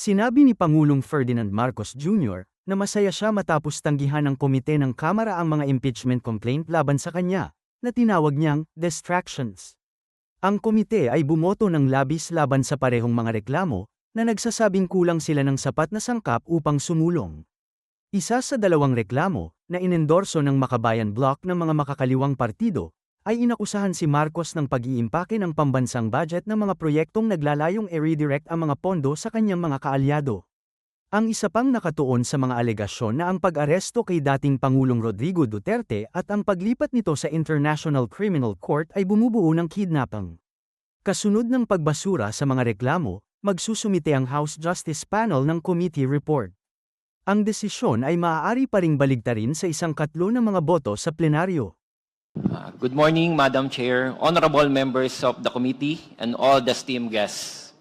Sinabi ni Pangulong Ferdinand Marcos Jr. na masaya siya matapos tanggihan ng komite ng Kamara ang mga impeachment complaint laban sa kanya, na tinawag niyang distractions. Ang komite ay bumoto ng labis laban sa parehong mga reklamo, na nagsasabing kulang sila ng sapat na sangkap upang sumulong. Isa sa dalawang reklamo, na inendorso ng Makabayan Bloc ng mga makakaliwang partido, ay inakusahan si Marcos ng pag-iimpake ng pambansang budget ng mga proyektong naglalayong i-redirect ang mga pondo sa kanyang mga kaalyado. Ang isa pang nakatuon sa mga alegasyon na ang pag-aresto kay dating Pangulong Rodrigo Duterte at ang paglipat nito sa International Criminal Court ay bumubuo ng kidnapping. Kasunod ng pagbasura sa mga reklamo, magsusumite ang House Justice Panel ng committee report. Ang desisyon ay maaari pa ring baligtarin sa 1/4 ng mga boto sa plenaryo. Good morning, Madam Chair, honorable members of the committee, and all the esteemed guests.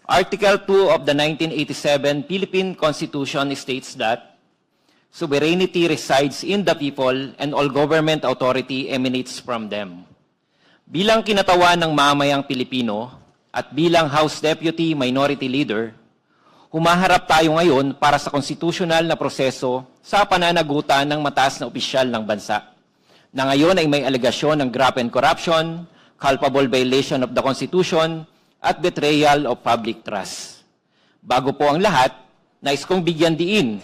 Article 2 of the 1987 Philippine Constitution states that sovereignty resides in the people and all government authority emanates from them. Bilang kinatawan ng mamayang Pilipino at bilang House Deputy Minority Leader, humaharap tayo ngayon para sa konstitusyonal na proseso sa pananagutan ng mataas na opisyal ng bansa, na ngayon ay may alegasyon ng graft and corruption, culpable violation of the Constitution, at betrayal of public trust. Bago po ang lahat, nais kong bigyan diin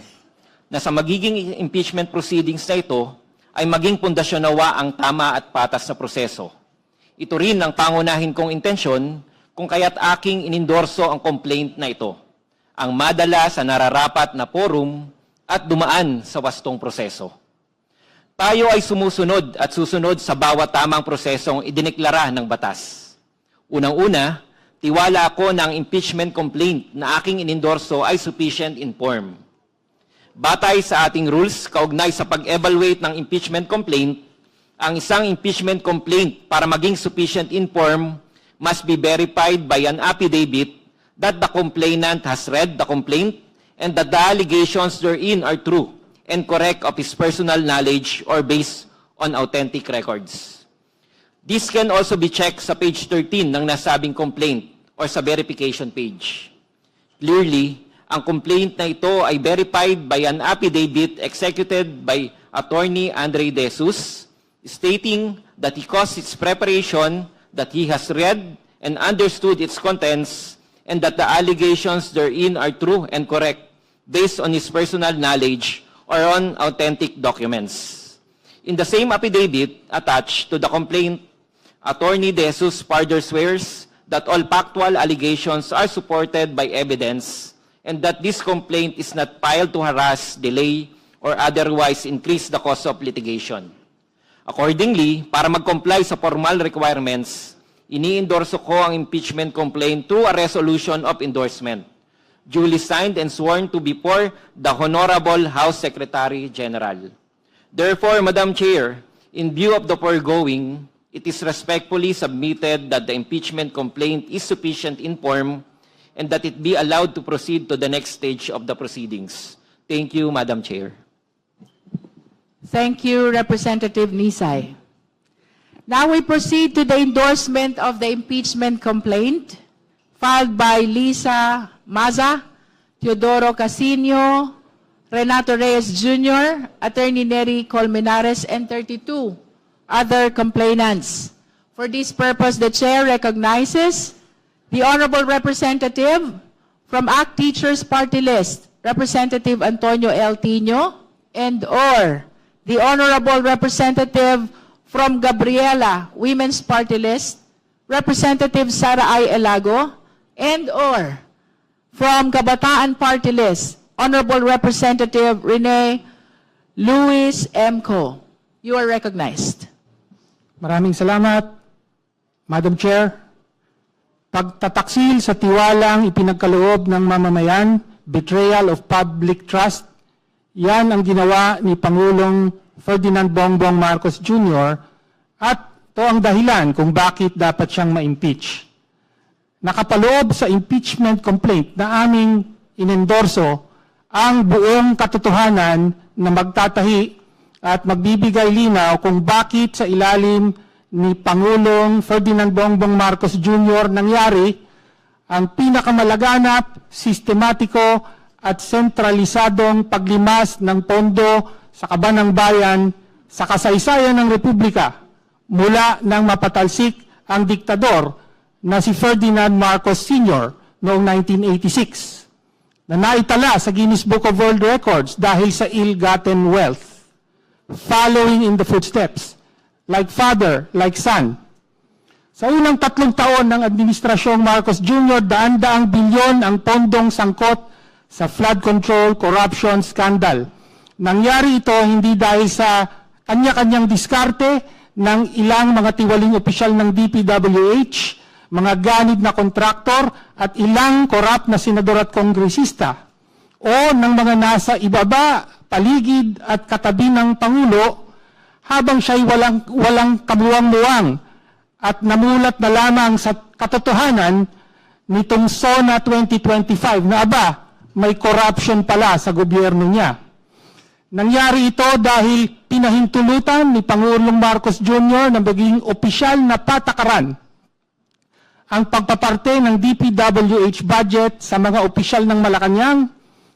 na sa magiging impeachment proceedings na ito ay maging pundasyon nawa ang tama at patas na proseso. Ito rin ang pangunahin kong intensyon kung kaya't aking inendorso ang complaint na ito, ang madala sa nararapat na forum at dumaan sa wastong proseso. Tayo ay sumusunod at susunod sa bawat tamang prosesong idineklara ng batas. Unang-una, tiwala ako na ang impeachment complaint na aking inendorso ay sufficient in form. Batay sa ating rules, kaugnay sa pag-evaluate ng impeachment complaint, ang isang impeachment complaint para maging sufficient in form must be verified by an affidavit that the complainant has read the complaint and that the allegations therein are true and correct of his personal knowledge or based on authentic records. This can also be checked sa page 13 ng nasabing complaint or sa verification page. Clearly, ang complaint na ito ay verified by an affidavit executed by Attorney Andre De Jesus, stating that he caused its preparation, that he has read and understood its contents, and that the allegations therein are true and correct based on his personal knowledge or on authentic documents. In the same affidavit attached to the complaint, Attorney De Jesus further swears that all factual allegations are supported by evidence and that this complaint is not filed to harass, delay, or otherwise increase the cost of litigation. Accordingly, para mag-comply sa formal requirements, ini-endorso ko ang impeachment complaint through a resolution of endorsement, duly signed and sworn to before the Honorable House Secretary General. Therefore, Madam Chair, in view of the foregoing, it is respectfully submitted that the impeachment complaint is sufficient in form and that it be allowed to proceed to the next stage of the proceedings. Thank you, Madam Chair. Thank you, Representative Nisay. Now we proceed to the endorsement of the impeachment complaint filed by Lisa Maza, Teodoro Casino, Renato Reyes Jr., Attorney Nery Colmenares, and 32 other complainants. For this purpose, the Chair recognizes the Honorable Representative from ACT Teachers Party List, Representative Antonio L. Tino, and/or the Honorable Representative from Gabriela Women's Party List, Representative Sara I. Elago, and/or from Kabataan Party List, Honorable Representative Rene Luis M. Co. You are recognized. Maraming salamat, Madam Chair. Pagtataksil sa tiwalang ipinagkaloob ng mamamayan, betrayal of public trust, yan ang ginawa ni Pangulong Ferdinand Bongbong Marcos Jr. at ito ang dahilan kung bakit dapat siyang ma-impeach. Nakapaloob sa impeachment complaint na aming inendorso ang buong katotohanan na magtatahi at magbibigay linaw kung bakit sa ilalim ni Pangulong Ferdinand Bongbong Marcos Jr. nangyari ang pinakamalaganap, sistematiko at sentralisadong paglimas ng pondo sa kaban ng bayan sa kasaysayan ng Republika mula nang mapatalsik ang diktador na si Ferdinand Marcos Sr. noong 1986 na naitala sa Guinness Book of World Records dahil sa ill-gotten wealth, following in the footsteps, like father, like son. Sa unang 3 taon ng Administrasyong Marcos Jr., daan-daang bilyon ang pondong sangkot sa flood control corruption scandal. Nangyari ito hindi dahil sa kanya-kanyang diskarte ng ilang mga tiwaling opisyal ng DPWH, mga ganid na kontraktor at ilang korap na senador at kongresista o ng mga nasa ibaba, paligid at katabi ng Pangulo habang siya'y walang kamuwang-muwang at namulat na lamang sa katotohanan nitong SONA 2025 na may corruption pala sa gobyerno niya. Nangyari ito dahil pinahintulutan ni Pangulong Marcos Jr. na maging opisyal na patakaran ang pagpaparte ng DPWH budget sa mga opisyal ng Malacanang,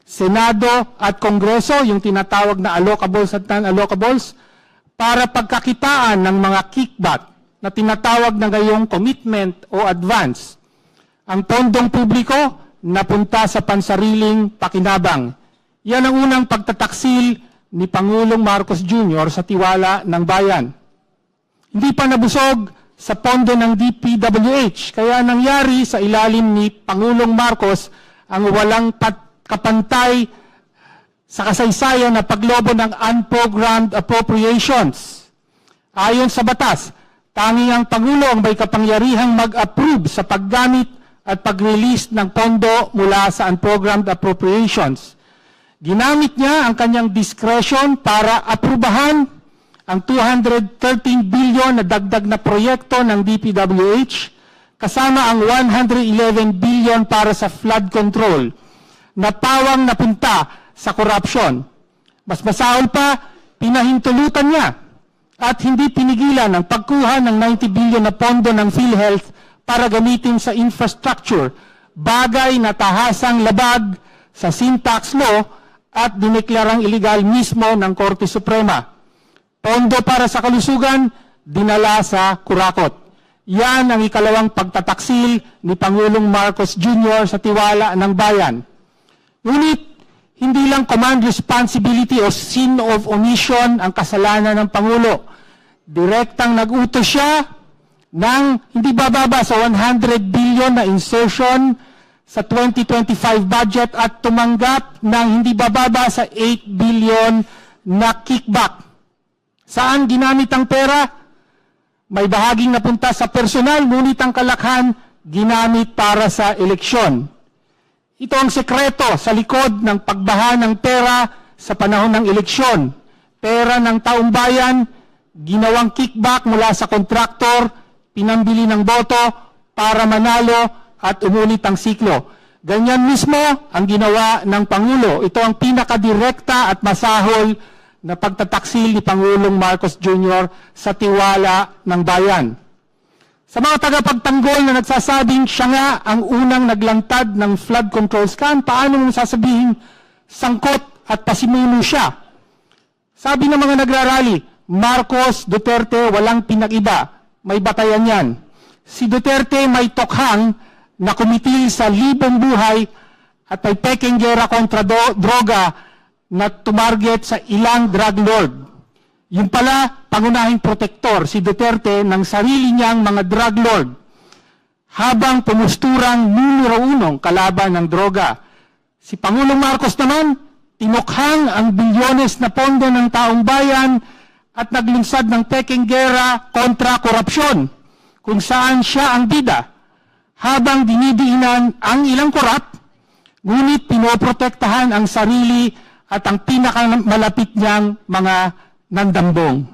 Senado at Kongreso, yung tinatawag na allocables at non-allocables, para pagkakitaan ng mga kickback na tinatawag na ngayong commitment o advance. Ang pondong publiko napunta sa pansariling pakinabang. Yan ang unang pagtataksil ni Pangulong Marcos Jr. sa tiwala ng bayan. Hindi pa nabusog sa pondo ng DPWH, kaya nangyari sa ilalim ni Pangulong Marcos ang walang kapantay sa kasaysayan na paglobo ng unprogrammed appropriations. Ayon sa batas, tanging ang Pangulo ang may kapangyarihang mag-approve sa paggamit at pag-release ng pondo mula sa unprogrammed appropriations. Ginamit niya ang kanyang discretion para aprubahan ang 213 billion na dagdag na proyekto ng DPWH kasama ang 111 billion para sa flood control na pawang napunta sa korupsyon. Mas masahol pa, pinahintulutan niya at hindi pinigilan ang pagkuha ng 90 billion na pondo ng PhilHealth para gamitin sa infrastructure, bagay na tahasang labag sa sin tax law at dineklarang iligal mismo ng Korte Suprema. Pondo para sa kalusugan, dinala sa kurakot. Yan ang ikalawang pagtataksil ni Pangulong Marcos Jr. sa tiwala ng bayan. Ngunit, hindi lang command responsibility o sin of omission ang kasalanan ng Pangulo. Direktang nag-utos siya ng hindi bababa sa 100 billion na insertion sa 2025 budget at tumanggap ng hindi bababa sa 8 billion na kickback. Saan ginamit ang pera? May bahaging napunta sa personal, ngunit ang kalakhan ginamit para sa eleksyon. Ito ang sekreto sa likod ng pagbaha ng pera sa panahon ng eleksyon. Pera ng taong bayan, ginawang kickback mula sa kontraktor, pinambili ng boto para manalo at umulit ang siklo. Ganyan mismo ang ginawa ng Pangulo. Ito ang pinakadirekta at masahol na pagtataksil ni Pangulong Marcos Jr. sa tiwala ng bayan. Sa mga tagapagtanggol na nagsasabing siya nga ang unang naglantad ng flood control scam, paano mo sasabihin sangkot at pasimuno siya? Sabi ng mga nagrarally, Marcos, Duterte, walang pinag-iba. May batayan yan. Si Duterte may tokhang na kumitil sa libong buhay at may peking gera kontra droga na tumarget sa ilang drug lord. Yung pala, pangunahing protektor, si Duterte, ng sarili niyang mga drug lord, habang pumusturang numero 1 kalaban ng droga. Si Pangulong Marcos naman, tinukhang ang bilyones na pondo ng taong bayan at naglunsad ng peking gera kontra korupsyon, kung saan siya ang bida, habang dinidiinan ang ilang korap, ngunit pinoprotektahan ang sarili at ang pinakamalapit niyang mga nandambong.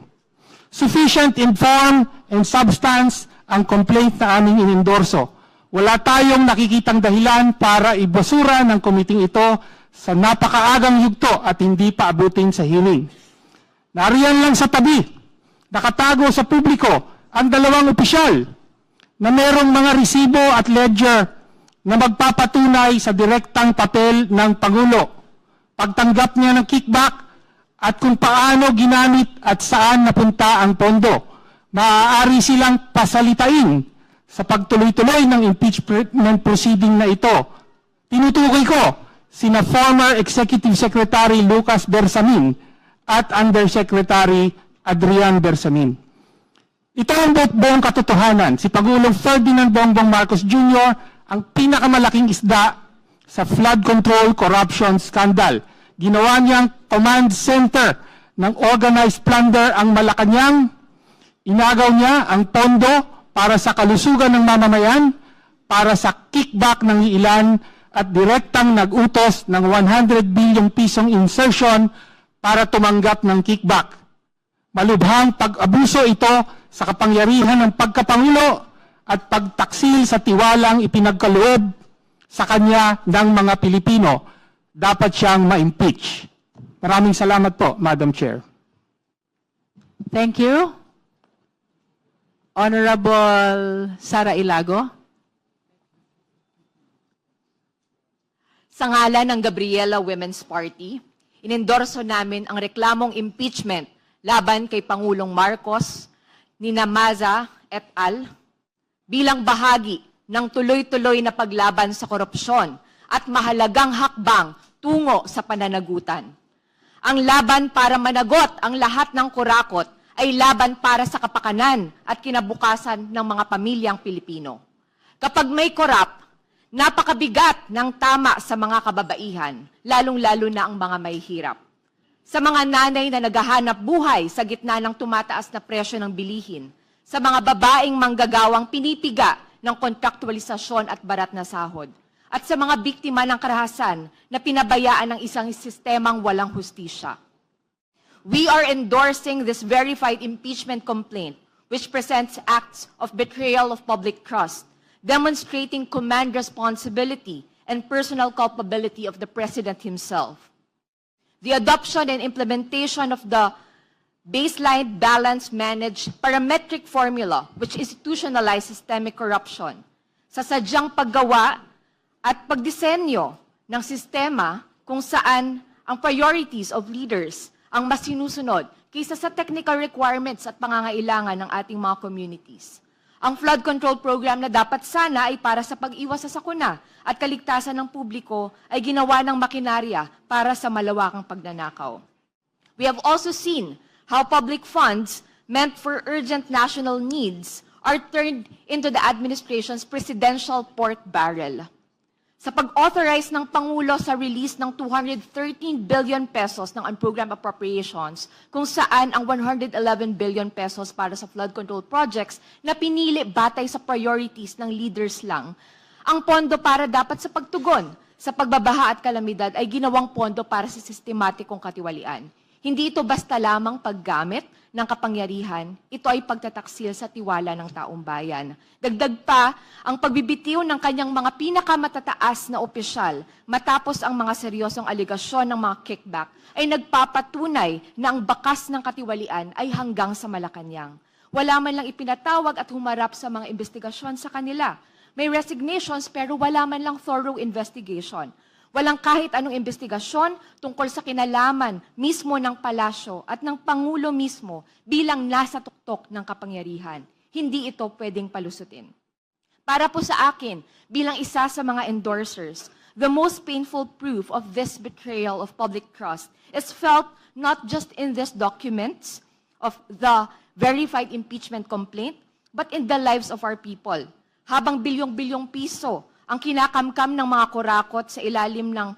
Sufficient in form and substance ang complaint na aming inendorso. Wala tayong nakikitang dahilan para ibasura ng komiting ito sa napakaagang yugto at hindi pa abutin sa hearing. Nariyan lang sa tabi, nakatago sa publiko ang dalawang opisyal na merong mga resibo at ledger na magpapatunay sa direktang papel ng Pangulo, pagtanggap niya ng kickback at kung paano ginamit at saan napunta ang pondo. Maaari silang pasalitain sa pagtuloy-tuloy ng impeachment proceeding na ito. Tinutukoy ko sina former Executive Secretary Lucas Bersamin at Undersecretary Adrian Bersamin. Ito ang buong katotohanan. Si Pangulong Ferdinand Bongbong Marcos Jr. ang pinakamalaking isda sa flood control corruption scandal. Ginawa niyang command center ng organized plunder ang Malacanang. Inagaw niya ang pondo para sa kalusugan ng mamamayan, para sa kickback ng ilan at direktang nag-utos ng 100 billion pisong insertion para tumanggap ng kickback. Malubhang pag-abuso ito sa kapangyarihan ng pagkapangulo at pagtaksil sa tiwalang ipinagkaloob sa kanya ng mga Pilipino. Dapat siyang ma-impeach. Maraming salamat po, Madam Chair. Thank you. Honorable Sara Ilago. Sa ngalan ng Gabriela Women's Party, inendorso namin ang reklamong impeachment laban kay Pangulong Marcos, nina Maza et al. Bilang bahagi ng tuloy-tuloy na paglaban sa korupsyon at mahalagang hakbang tungo sa pananagutan. Ang laban para managot ang lahat ng kurakot ay laban para sa kapakanan at kinabukasan ng mga pamilyang Pilipino. Kapag may korap, napakabigat ng tama sa mga kababaihan, lalong-lalo na ang mga may hirap. Sa mga nanay na naghahanap buhay sa gitna ng tumataas na presyo ng bilihin, sa mga babaeng manggagawang pinipiga ng kontraktualisasyon at barat na sahod, at sa mga biktima ng karahasan na pinabayaan ng isang sistemang walang hustisya. We are endorsing this verified impeachment complaint, which presents acts of betrayal of public trust, demonstrating command responsibility and personal culpability of the President himself. The adoption and implementation of the baseline balance managed parametric formula which institutionalized systemic corruption sa sadyang paggawa at pagdisenyo ng sistema kung saan ang priorities of leaders ang mas sinusunod kaysa sa technical requirements at pangangailangan ng ating mga communities. Ang flood control program na dapat sana ay para sa pag-iwas sa sakuna at kaligtasan ng publiko ay ginawa ng makinarya para sa malawakang pagnanakaw. We have also seen how public funds meant for urgent national needs are turned into the administration's presidential pork barrel. Sa pag-authorize ng Pangulo sa release ng 213 billion pesos ng unprogrammed appropriations, kung saan ang 111 billion pesos para sa flood control projects na pinili batay sa priorities ng leaders lang, ang pondo para dapat sa pagtugon sa pagbabaha at kalamidad ay ginawang pondo para sa sistematikong katiwalian. Hindi ito basta lamang paggamit ng kapangyarihan, ito ay pagtataksil sa tiwala ng taong bayan. Dagdag pa, ang pagbibitiw ng kanyang mga pinakamatataas na opisyal matapos ang mga seryosong aligasyon ng mga kickback ay nagpapatunay na ang bakas ng katiwalian ay hanggang sa Malacanang. Wala man lang ipinatawag at humarap sa mga investigasyon sa kanila. May resignations pero wala man lang thorough investigation. Walang kahit anong investigasyon tungkol sa kinalaman mismo ng palasyo at ng Pangulo mismo bilang nasa tuktok ng kapangyarihan. Hindi ito pwedeng palusutin. Para po sa akin, bilang isa sa mga endorsers, the most painful proof of this betrayal of public trust is felt not just in these documents of the verified impeachment complaint, but in the lives of our people. Habang bilyong-bilyong piso ang kinakamkam ng mga kurakot sa ilalim ng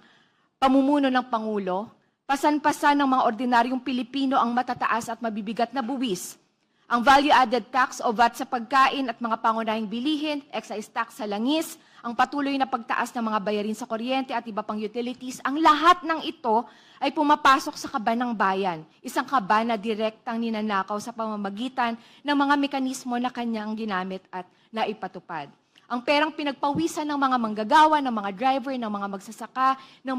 pamumuno ng Pangulo, pasan-pasan ng mga ordinaryong Pilipino ang matataas at mabibigat na buwis. Ang value-added tax o VAT sa pagkain at mga pangunahing bilihin, excise tax sa langis, ang patuloy na pagtaas ng mga bayarin sa kuryente at iba pang utilities, ang lahat ng ito ay pumapasok sa kaban ng bayan. Isang kaban na direktang ninanakaw sa pamamagitan ng mga mekanismo na kanyang ginamit at naipatupad. Ang perang pinagpawisan ng mga manggagawa, ng mga driver, ng mga magsasaka, ng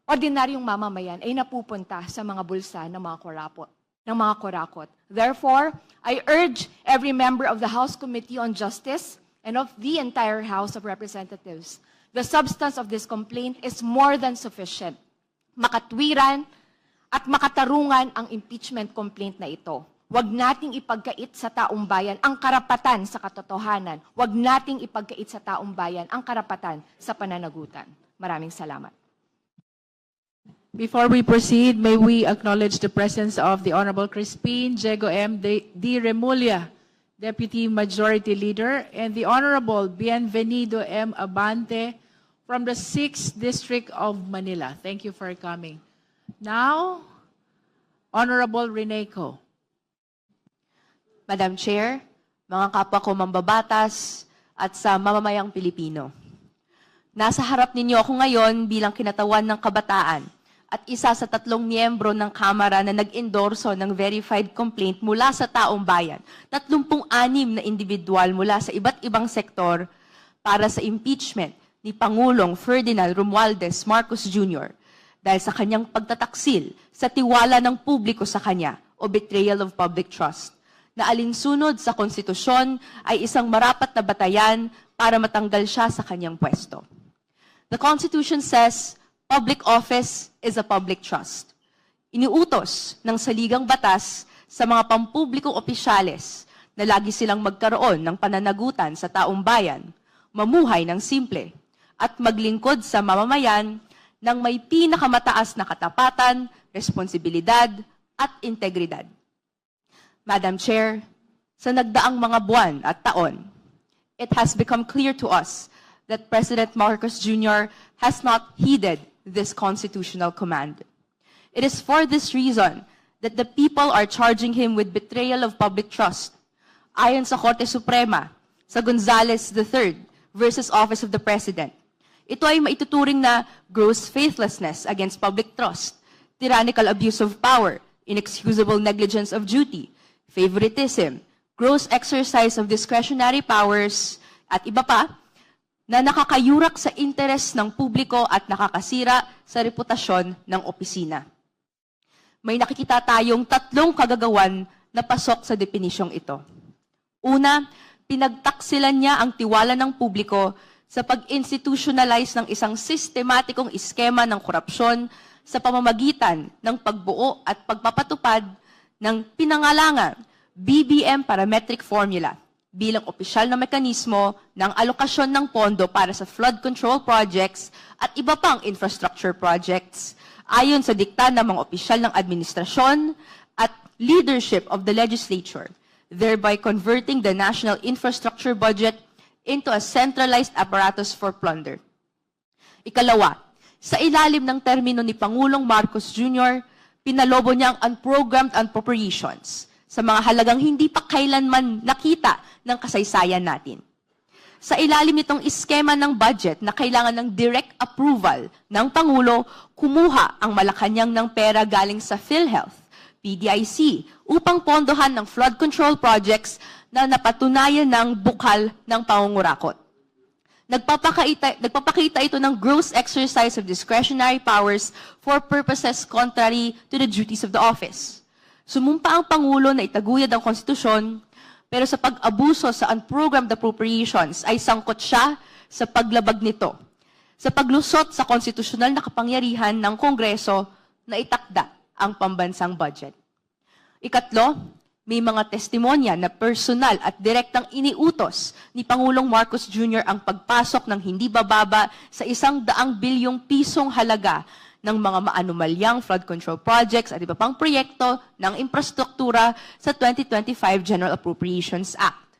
ordinaryong mamamayan ay napupunta sa mga bulsa ng mga kurakot. Therefore, I urge every member of the House Committee on Justice and of the entire House of Representatives, the substance of this complaint is more than sufficient. Makatwiran at makatarungan ang impeachment complaint na ito. Huwag nating ipagkait sa taong bayan ang karapatan sa katotohanan. Huwag nating ipagkait sa taong bayan ang karapatan sa pananagutan. Maraming salamat. Before we proceed, may we acknowledge the presence of the Honorable Crispin Diego M. D. Remulla, Deputy Majority Leader, and the Honorable Bienvenido M. Abante from the 6th District of Manila. Thank you for coming. Now, Honorable Reneco. Madam Chair, mga kapwa ko mambabatas at sa mamamayang Pilipino. Nasa harap ninyo ako ngayon bilang kinatawan ng kabataan at isa sa 3 miyembro ng Kamara na nag-endorso ng verified complaint mula sa taong bayan. 36 na individual mula sa iba't ibang sektor para sa impeachment ni Pangulong Ferdinand Romualdez Marcos Jr. dahil sa kanyang pagtataksil sa tiwala ng publiko sa kanya o betrayal of public trust na alinsunod sa konstitusyon ay isang marapat na batayan para matanggal siya sa kanyang pwesto. The Constitution says, public office is a public trust. Iniutos ng saligang batas sa mga pampublikong opisyales na lagi silang magkaroon ng pananagutan sa taong bayan, mamuhay ng simple, at maglingkod sa mamamayan ng may pinakamataas na katapatan, responsibilidad, at integridad. Madam Chair, sa nagdaang mga buwan at taon, it has become clear to us that President Marcos Jr. has not heeded this constitutional command. It is for this reason that the people are charging him with betrayal of public trust. Ayon sa Korte Suprema, sa Gonzales III versus Office of the President, ito ay maituturing na gross faithlessness against public trust, tyrannical abuse of power, inexcusable negligence of duty, favoritism, gross exercise of discretionary powers, at iba pa, na nakakayurak sa interes ng publiko at nakakasira sa reputasyon ng opisina. May nakikita tayong 3 kagagawan na pasok sa definisyong ito. Una, pinagtaksilan niya ang tiwala ng publiko sa pag-institutionalize ng isang sistematikong iskema ng korupsyon sa pamamagitan ng pagbuo at pagpapatupad ng pinangalangang BBM Parametric Formula bilang opisyal na mekanismo ng alokasyon ng pondo para sa flood control projects at iba pang infrastructure projects ayon sa dikta ng mga opisyal ng administrasyon at leadership of the legislature, thereby converting the national infrastructure budget into a centralized apparatus for plunder. Ikalawa, sa ilalim ng termino ni Pangulong Marcos Jr., pinalobo niya ang unprogrammed appropriations sa mga halagang hindi pa kailanman nakita ng kasaysayan natin. Sa ilalim nitong iskema ng budget na kailangan ng direct approval ng Pangulo, kumuha ang Malacanang ng pera galing sa PhilHealth, PDIC, upang pondohan ng flood control projects na napatunayan ng bukal ng pangungurakot. Nagpapakita ito ng gross exercise of discretionary powers for purposes contrary to the duties of the office. Sumumpa ang Pangulo na itaguyod ang konstitusyon, pero sa pag-abuso sa unprogrammed appropriations ay sangkot siya sa paglabag nito, sa paglusot sa konstitusyonal na kapangyarihan ng Kongreso na itakda ang pambansang budget. Ikatlo, may mga testimonya na personal at direktang iniutos ni Pangulong Marcos Jr. ang pagpasok ng hindi bababa sa 100 bilyong pisong halaga ng mga maanumalyang flood control projects at iba pang proyekto ng infrastruktura sa 2025 General Appropriations Act.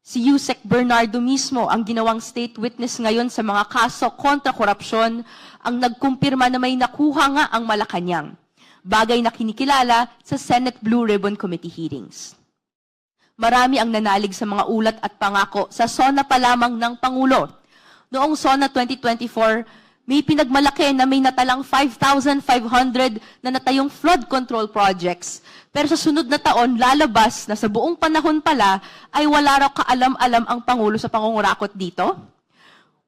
Si Yusek Bernardo mismo ang ginawang state witness ngayon sa mga kaso kontra korupsyon ang nagkumpirma na may nakuha nga ang Malacanang, bagay na kinikilala sa Senate Blue Ribbon Committee hearings. Marami ang nanalig sa mga ulat at pangako sa SONA pa lamang ng Pangulo. Noong SONA 2024, may pinagmalaki na may natalang 5,500 na natayong flood control projects. Pero sa sunod na taon, lalabas na sa buong panahon pala ay wala raw kaalam-alam ang Pangulo sa pangungurakot dito.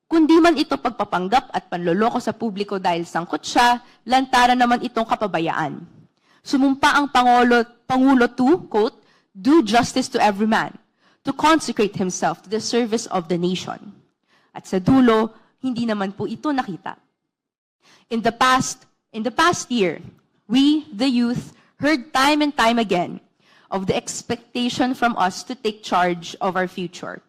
Kundi man ito pagpapanggap at panloloko sa publiko dahil sangkot siya, lantaran naman itong kapabayaan. Sumumpa ang Pangulo to, quote, do justice to every man, to consecrate himself to the service of the nation. At sa dulo, hindi naman po ito nakita. In the past year, we, the youth, heard time and time again of the expectation from us to take charge of our future.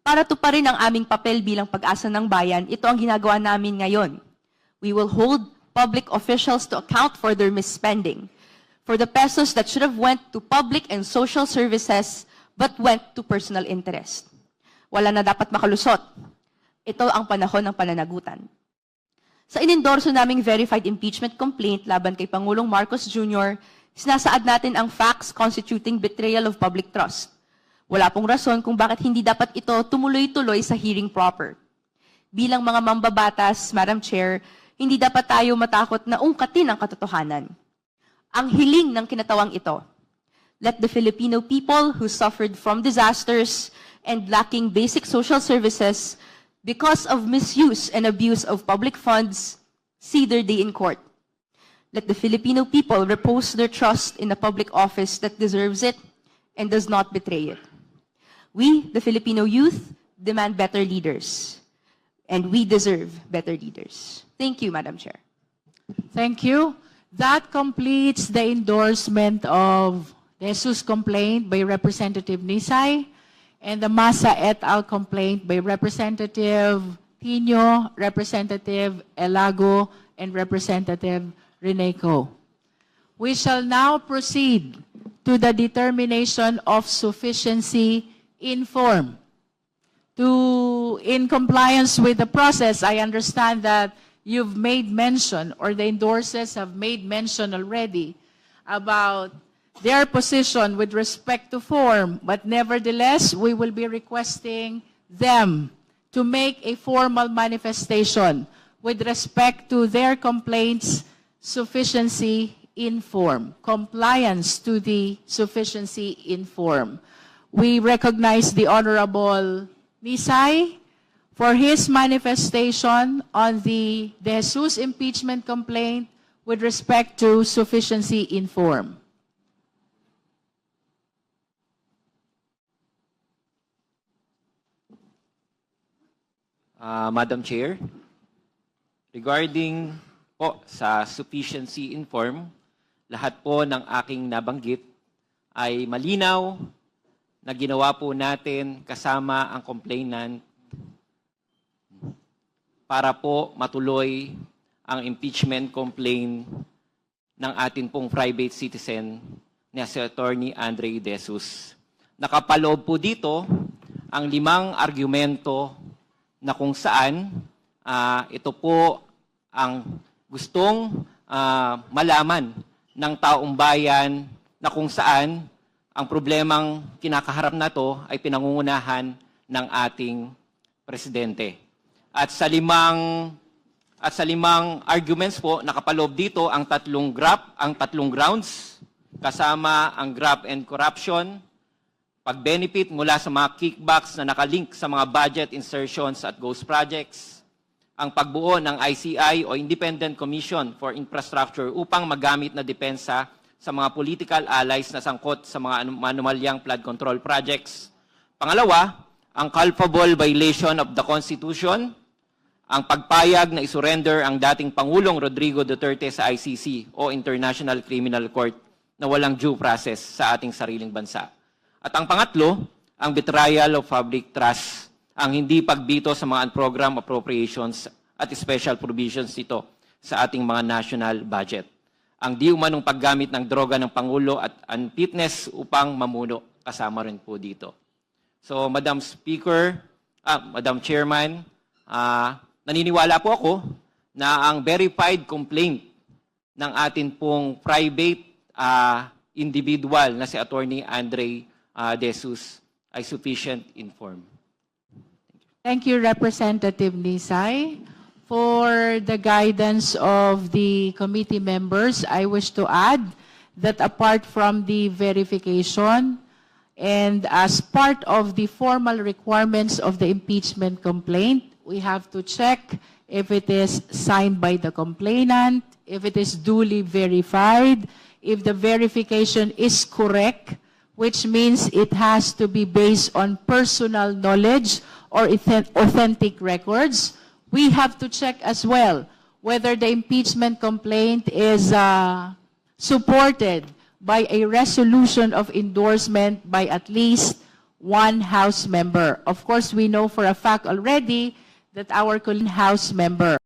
Para tuparin ang aming papel bilang pag-asa ng bayan, ito ang ginagawa namin ngayon. We will hold public officials to account for their misspending, for the pesos that should have went to public and social services but went to personal interest. Wala na dapat makalusot. Ito ang panahon ng pananagutan. Sa inendorso naming verified impeachment complaint laban kay Pangulong Marcos Jr., sinasaad natin ang facts constituting betrayal of public trust. Wala pong rason kung bakit hindi dapat ito tumuloy-tuloy sa hearing proper. Bilang mga mambabatas, Madam Chair, hindi dapat tayo matakot na ungkatin ang katotohanan. Ang hiling ng kinatawang ito, let the Filipino people who suffered from disasters and lacking basic social services because of misuse and abuse of public funds see their day in court. Let the Filipino people repose their trust in a public office that deserves it and does not betray it. We, the Filipino youth, demand better leaders, and we deserve better leaders. Thank you, Madam Chair. Thank you. That completes the endorsement of the Jesus complaint by Representative Nisay and the Masa et al. Complaint by Representative Tino, Representative Elago, and Representative Reneco. We shall now proceed to the determination of sufficiency in form. In compliance with the process, I understand that you've made mention, or the endorsers have made mention already, about their position with respect to form, but nevertheless, we will be requesting them to make a formal manifestation with respect to their complaints, sufficiency in form, compliance to the sufficiency in form. We recognize the Honorable Nisay for his manifestation on the De Jesus impeachment complaint with respect to sufficiency in form. Madam Chair, regarding po sa sufficiency in form, lahat po ng aking nabanggit ay malinaw na ginawa po natin kasama ang complainant para po matuloy ang impeachment complaint ng atin pong private citizen na si Attorney Andre De Jesus. Nakapaloob po dito ang 5 argumento na kung saan ito po ang gustong malaman ng taong bayan na kung saan ang problemang kinakaharap na to ay pinangungunahan ng ating presidente. At sa limang arguments po, nakapaloob dito ang tatlong grounds, kasama ang graft and corruption, pag-benefit mula sa mga kickbacks na nakalink sa mga budget insertions at ghost projects, ang pagbuo ng ICI o Independent Commission for Infrastructure upang magamit na depensa sa mga political allies na sangkot sa mga anomalyang flood control projects. Pangalawa, ang culpable violation of the Constitution, ang pagpayag na isurrender ang dating Pangulong Rodrigo Duterte sa ICC o International Criminal Court na walang due process sa ating sariling bansa. At ang pangatlo, ang betrayal of public trust, ang hindi pagbito sa mga unprogrammed appropriations at special provisions nito sa ating mga national budget. Ang di umanong paggamit ng droga ng Pangulo at unfitness upang mamuno, kasama rin po dito. So, Madam Speaker, Madam Chairman, naniniwala po ako na ang verified complaint ng atin pong private individual na si Attorney Andre De Jesus ay sufficient in form. Thank you, Representative Nisay. For the guidance of the committee members, I wish to add that apart from the verification and as part of the formal requirements of the impeachment complaint, we have to check if it is signed by the complainant, if it is duly verified, if the verification is correct which means it has to be based on personal knowledge or authentic records. We have to check as well whether the impeachment complaint is supported by a resolution of endorsement by at least one House member. Of course, we know for a fact already that our House member